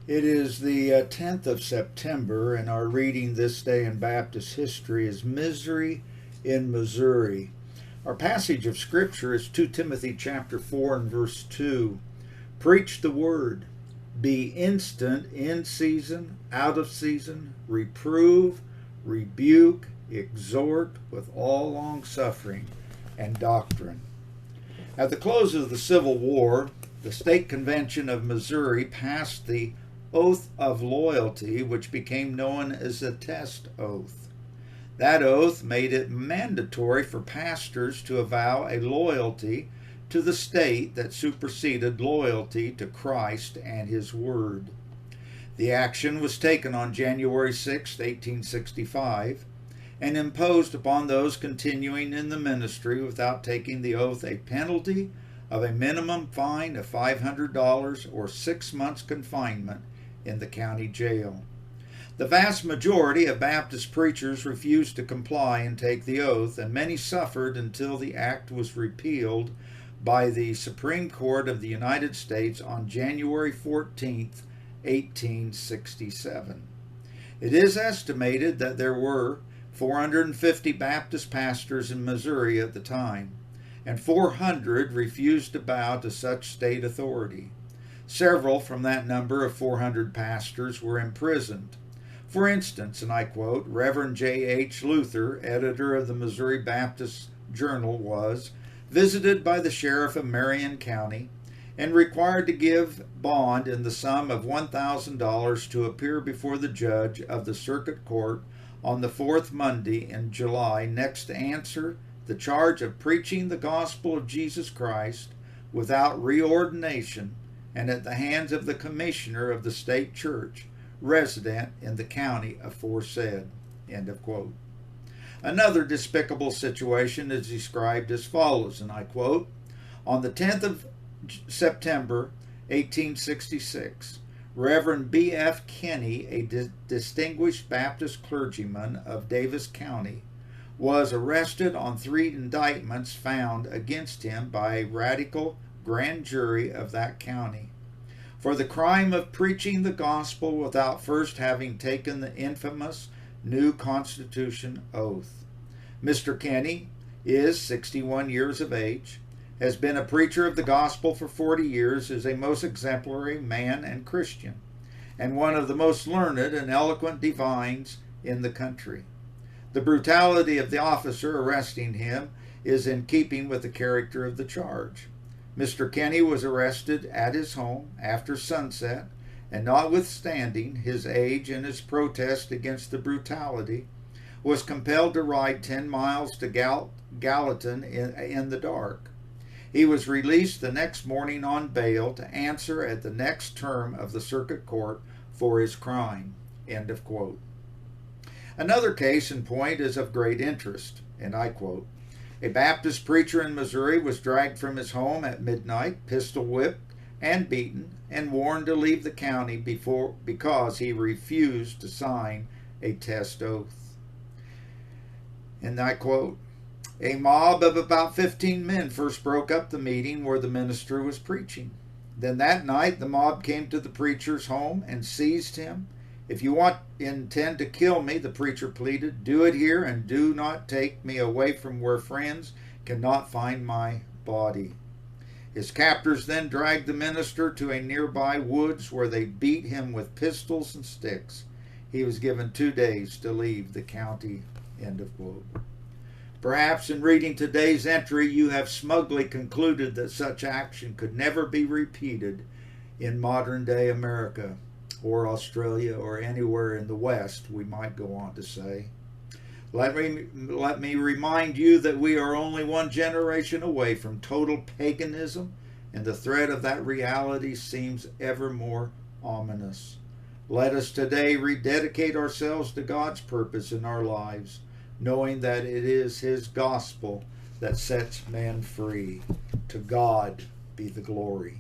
It is the 10th of September, and our reading this day in Baptist history is Misery in Missouri. Our passage of Scripture is 2 Timothy chapter 4 and verse 2. Preach the word. Be instant in season, out of season, reprove, rebuke, exhort with all long suffering and doctrine. At the close of the Civil War, the State Convention of Missouri passed the Oath of Loyalty, which became known as the Test Oath. That oath made it mandatory for pastors to avow a loyalty to the state that superseded loyalty to Christ and His Word. The action was taken on January 6, 1865, and imposed upon those continuing in the ministry without taking the oath a penalty of a minimum fine of $500 or 6 months confinement in the county jail. The vast majority of Baptist preachers refused to comply and take the oath, and many suffered until the act was repealed by the Supreme Court of the United States on January 14, 1867. It is estimated that there were 450 Baptist pastors in Missouri at the time, and 400 refused to bow to such state authority. Several from that number of 400 pastors were imprisoned. For instance, and I quote, Reverend J. H. Luther, editor of the Missouri Baptist Journal, was visited by the sheriff of Marion County and required to give bond in the sum of $1,000 to appear before the judge of the circuit court on the fourth Monday in July next to answer the charge of preaching the gospel of Jesus Christ without reordination and at the hands of the commissioner of the state church, resident in the county aforesaid. End of quote. Another despicable situation is described as follows, and I quote, on the 10th of September, 1866, Reverend B.F. Kinney, a distinguished Baptist clergyman of Davis County, was arrested on 3 indictments found against him by a radical grand jury of that county for the crime of preaching the gospel without first having taken the infamous new Constitution oath. Mr. Kinney is 61 years of age, has been a preacher of the gospel for 40 years, is a most exemplary man and Christian, and one of the most learned and eloquent divines in the country. The brutality of the officer arresting him is in keeping with the character of the charge. Mr. Kinney was arrested at his home after sunset, and notwithstanding his age and his protest against the brutality, was compelled to ride 10 miles to Gallatin in the dark. He was released the next morning on bail to answer at the next term of the circuit court for his crime. End of quote. Another case in point is of great interest, and I quote, a Baptist preacher in Missouri was dragged from his home at midnight, pistol whipped and beaten, and warned to leave the county because he refused to sign a test oath. And I quote, a mob of about 15 men first broke up the meeting where the minister was preaching. Then that night the mob came to the preacher's home and seized him. If you intend to kill me, the preacher pleaded, do it here and do not take me away from where friends cannot find my body. His captors then dragged the minister to a nearby woods where they beat him with pistols and sticks. He was given 2 days to leave the county. End of quote. Perhaps in reading today's entry, you have smugly concluded that such action could never be repeated in modern-day America or Australia or anywhere in the West, we might go on to say. Let me remind you that we are only one generation away from total paganism, and the threat of that reality seems ever more ominous. Let us today rededicate ourselves to God's purpose in our lives, knowing that it is His gospel that sets man free. To God be the glory.